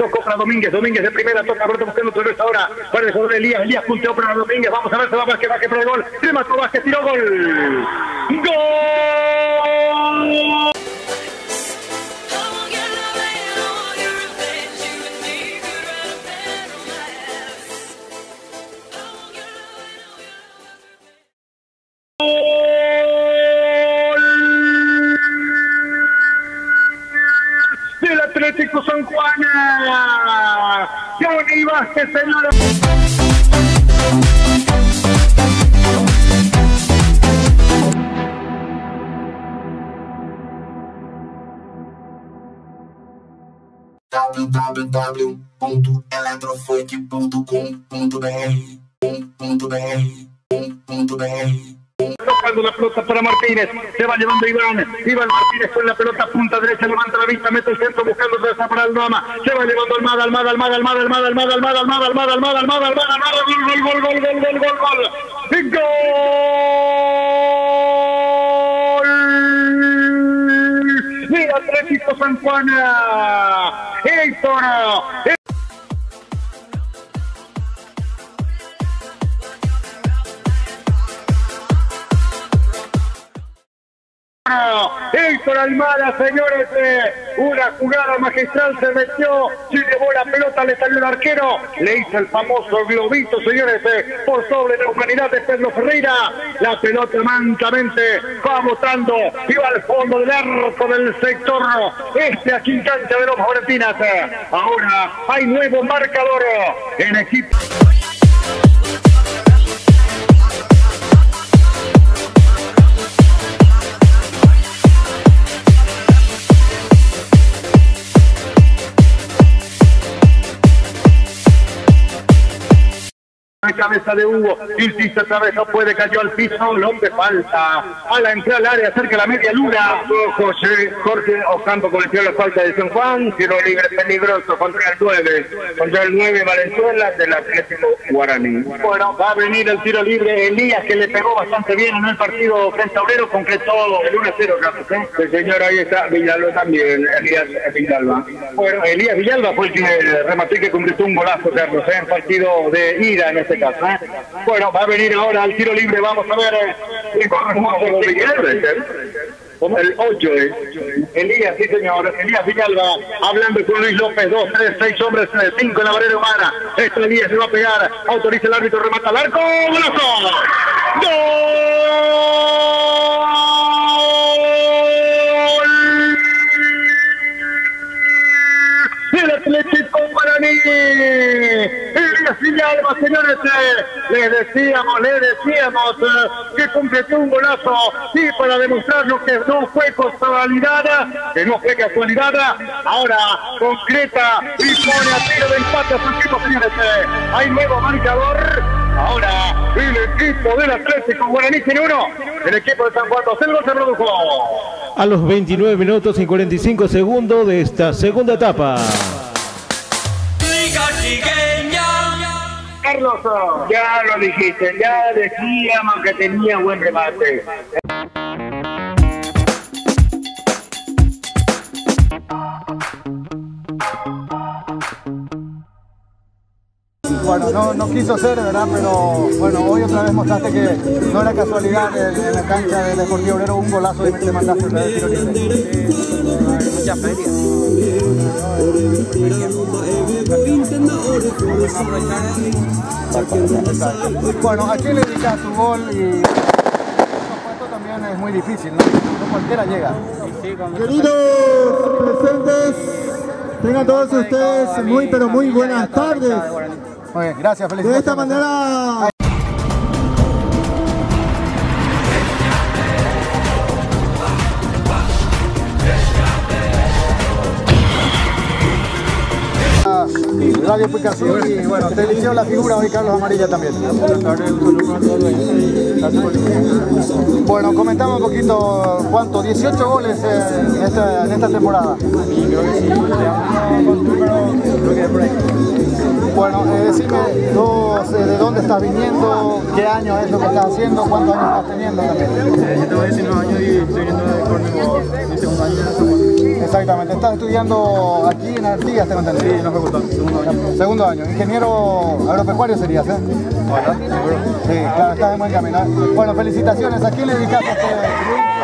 tocó para Domínguez de primera, toca Alberto buscando otra vez ahora para el jugador Elías punteó para Domínguez, vamos a ver, se va Vázquez para el gol, remató Vázquez, tiró gol. ¡Gol! Del Atlético San Juan, Johnny Vázquez, señores. www.eletrofunk.com.br Tocando la pelota para Martínez, se va llevando Iván Martínez con la pelota punta derecha, levanta la vista, mete el centro buscando otra para Aldama, se va llevando Almada, gol, del Atlético San Juan, Héctor. Héctor Almada, señores, una jugada magistral, se metió, se llevó la pelota, le salió el arquero, le hizo el famoso globito, señores, por sobre la humanidad de Pedro Ferreira, la pelota mansamente va botando y va al fondo del arco del sector aquí en cancha de los Florentinas. Ahora hay nuevo marcador en equipo. Cabeza de Hugo, insiste otra vez, no puede, cayó al piso, el hombre falta a la entrada al área, cerca de la media luna. Jorge Ocampo cometió la falta de San Juan, tiro libre peligroso contra el 9 Valenzuela del Atlético Guaraní. Bueno, va a venir el tiro libre, Elías, que le pegó bastante bien en el partido frente a Obrero, concretó el 1-0, Carlos, ¿eh? El señor ahí está, Villalba también, Elías Villalba. Bueno, Elías Villalba fue el que remató y que concretó un golazo, Carlos, en partido de ida en este caso. Bueno, va a venir ahora al tiro libre, vamos a ver el 8, Elías, sí señor, Elías Villalba, hablando con Luis López, 2, 3, 6 hombres, 5 en la barrera humana, Elías se va a pegar, autoriza el árbitro, remata al arco, ¡golazo! ¡Gol! ¡El Atlético Guaraní! Elías Villalba, señores, les decíamos que concretó un golazo, sí, para demostrarnos que no fue casualidad, ahora concreta y pone a tiro de empate a su equipo, señores. Hay nuevo marcador, ahora el equipo del Atlético Guaraní tiene 1, el equipo de San Juan 2, el gol se produjo a los 29 minutos y 45 segundos de esta segunda etapa. Carlos, ya lo dijiste, ya decíamos que tenía buen remate. Bueno, no quiso ser, ¿verdad? Pero bueno, hoy otra vez mostraste que no era casualidad en la cancha del Deportivo Obrero un golazo y te mandaste otra vez tiro libre. Mucha feria. Bueno, ¿a quién le dedicas tu gol? Y esto también es muy difícil, ¿no? No cualquiera llega. Queridos presentes, tengan todos ustedes muy pero muy buenas tardes. Muy bien, gracias, felicidades. De esta manera... Radio Picasso y bueno, te eligió la figura hoy Carlos Amarilla también. Bueno, comentamos un poquito, ¿cuánto? 18 goles en esta temporada. Bueno, decime de dónde estás viniendo, qué año es lo que estás haciendo, cuántos años estás teniendo también. Yo tengo 19 años y estoy viniendo de Córdoba, mi segundo año. Exacto. Exactamente. ¿Estás estudiando aquí en Artigas, tengo entendido? Sí, en la facultad, segundo año. Segundo año. Ingeniero agropecuario serías, ¿eh? Hola, seguro. Sí, claro, estás en buen camino. Bueno, felicitaciones. ¿A quién le dedicas a este triunfo?